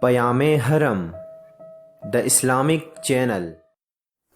پیام حرم the Islamic channel.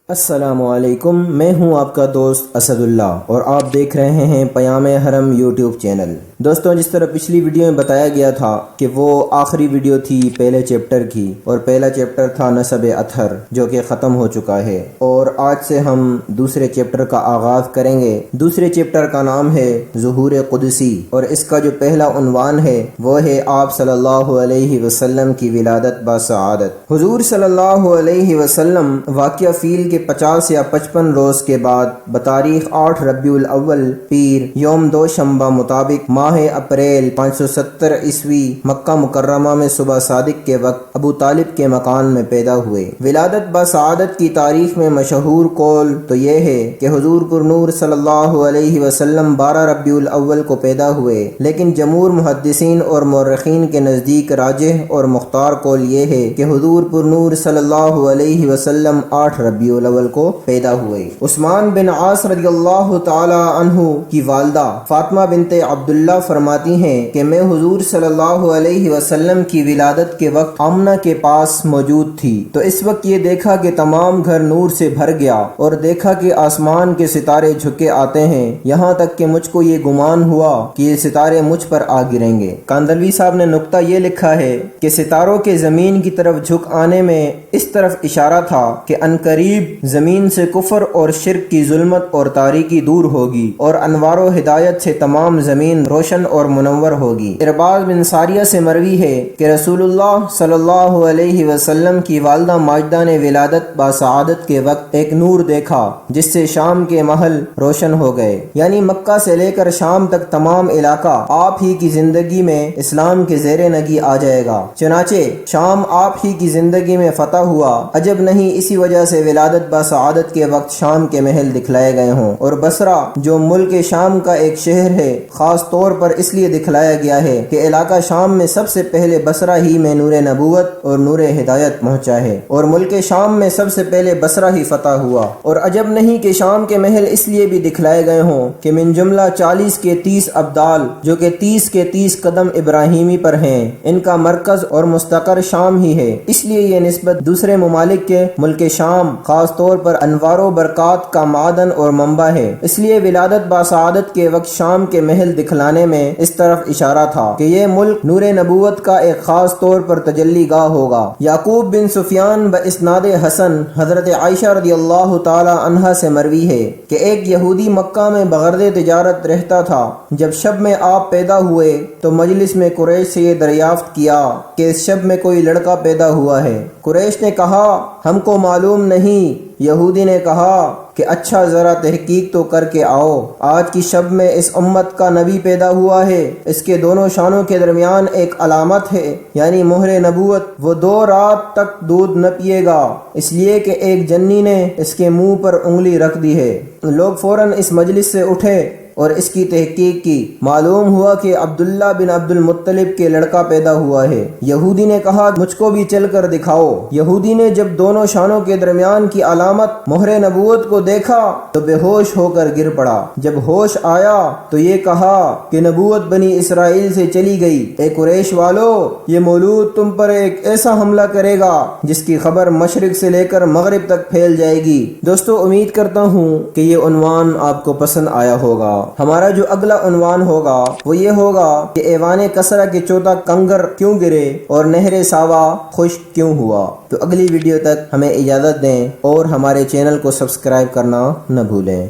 السلام علیکم، میں ہوں آپ کا دوست اسد اللہ اور آپ دیکھ رہے ہیں پیام حرم یوٹیوب چینل۔ دوستوں، جس طرح پچھلی ویڈیو میں بتایا گیا تھا کہ وہ آخری ویڈیو تھی پہلے چیپٹر کی، اور پہلا چیپٹر تھا نسب اطہر جو کہ ختم ہو چکا ہے، اور آج سے ہم دوسرے چیپٹر کا آغاز کریں گے۔ دوسرے چیپٹر کا نام ہے ظہور قدسی، اور اس کا جو پہلا عنوان ہے وہ ہے آپ صلی اللہ علیہ وسلم کی ولادت باسعادت۔ حضور صلی اللہ علیہ وسلم واقعہ فیل کے 50 یا 55 روز کے بعد بتاریخ 8 ربیع الاول پیر یوم دوشنبہ مطابق ماہ اپریل 570 عیسوی مکہ مکرمہ میں صبح صادق کے وقت ابو طالب کے مکان میں پیدا ہوئے۔ ولادت باسعادت کی تاریخ میں مشہور قول تو یہ ہے کہ حضور پر نور صلی اللہ علیہ وسلم 12 ربیع الاول کو پیدا ہوئے، لیکن جمہور محدثین اور مورخین کے نزدیک راجح اور مختار قول یہ ہے کہ حضور پر نور صلی اللہ علیہ وسلم 8 ربیع الاول کو پیدا ہوئے۔ عثمان بن عاص رضی اللہ تعالی عنہ کی والدہ فاطمہ بنت عبداللہ فرماتی ہیں کہ میں حضور صلی اللہ علیہ وسلم کی ولادت کے وقت آمنہ کے پاس موجود تھی، تو اس وقت یہ دیکھا کہ تمام گھر نور سے بھر گیا، اور دیکھا کہ آسمان کے ستارے جھکے آتے ہیں، یہاں تک کہ مجھ کو یہ گمان ہوا کہ یہ ستارے مجھ پر آ گریں گے۔ کاندھلوی صاحب نے نقطہ یہ لکھا ہے کہ ستاروں کے زمین کی طرف جھک آنے میں اس طرف اشارہ تھا کہ عنقریب زمین سے کفر اور شرک کی ظلمت اور تاریکی دور ہوگی، اور انوار و ہدایت سے تمام زمین روشن اور منور ہوگی۔ ارباز بن ساریہ سے مروی ہے کہ رسول اللہ صلی اللہ علیہ وسلم کی والدہ ماجدہ نے ولادت باسعادت کے وقت ایک نور دیکھا جس سے شام کے محل روشن ہو گئے، یعنی مکہ سے لے کر شام تک تمام علاقہ آپ ہی کی زندگی میں اسلام کے زیر نگی آ جائے گا۔ چنانچہ شام آپ ہی کی زندگی میں فتح ہوا۔ عجب نہیں اسی وجہ سے ولادت باسعادت کے وقت شام کے محل دکھلائے گئے ہوں، اور بصرہ جو ملک شام کا ایک شہر ہے خاص طور پر اس لیے دکھلایا گیا ہے کہ علاقہ شام میں سب سے پہلے بصرہ ہی میں نور نبوت اور نور ہدایت پہنچا ہے، اور ملک شام میں سب سے پہلے بصرہ ہی فتح ہوا۔ اور عجب نہیں کہ شام کے محل اس لیے بھی دکھلائے گئے ہوں کہ من جملہ 40 کے 30 ابدال جو کہ 30 کے 30 قدم ابراہیمی پر ہیں، ان کا مرکز اور مستقر شام ہی ہے، اس لیے یہ نسبت دوسرے ممالک کے ملک شام خاص طور پر انوار و برکات کا معدن اور منبع ہے۔ اس لیے ولادت باسعادت کے وقت شام کے محل دکھلانے میں اس طرف اشارہ تھا کہ یہ ملک نور نبوت کا ایک خاص طور پر تجلی گاہ ہوگا۔ یعقوب بن سفیان باسناد حسن حضرت عائشہ رضی اللہ تعالی عنہا سے مروی ہے کہ ایک یہودی مکہ میں بغرض تجارت رہتا تھا۔ جب شب میں آپ پیدا ہوئے تو مجلس میں قریش سے یہ دریافت کیا کہ اس شب میں کوئی لڑکا پیدا ہوا ہے۔ قریش نے کہا ہم کو معلوم نہیں۔ یہودی نے کہا کہ اچھا ذرا تحقیق تو کر کے آؤ، آج کی شب میں اس امت کا نبی پیدا ہوا ہے، اس کے دونوں شانوں کے درمیان ایک علامت ہے، یعنی مہر نبوت، وہ 2 رات تک دودھ نہ پیے گا، اس لیے کہ ایک جنی نے اس کے منہ پر انگلی رکھ دی ہے۔ لوگ فوراً اس مجلس سے اٹھے اور اس کی تحقیق کی۔ معلوم ہوا کہ عبداللہ بن عبد المطلب کے لڑکا پیدا ہوا ہے۔ یہودی نے کہا مجھ کو بھی چل کر دکھاؤ۔ یہودی نے جب دونوں شانوں کے درمیان کی علامت مہر نبوت کو دیکھا تو بے ہوش ہو کر گر پڑا۔ جب ہوش آیا تو یہ کہا کہ نبوت بنی اسرائیل سے چلی گئی۔ اے قریش والو، یہ مولود تم پر ایک ایسا حملہ کرے گا جس کی خبر مشرق سے لے کر مغرب تک پھیل جائے گی۔ دوستو، امید کرتا ہوں کہ یہ عنوان آپ کو پسند آیا ہوگا۔ ہمارا جو اگلا عنوان ہوگا وہ یہ ہوگا کہ ایوان کسرا کے چوتھا کنگر کیوں گرے اور نہر ساوا خشک کیوں ہوا۔ تو اگلی ویڈیو تک ہمیں اجازت دیں اور ہمارے چینل کو سبسکرائب کرنا نہ بھولیں۔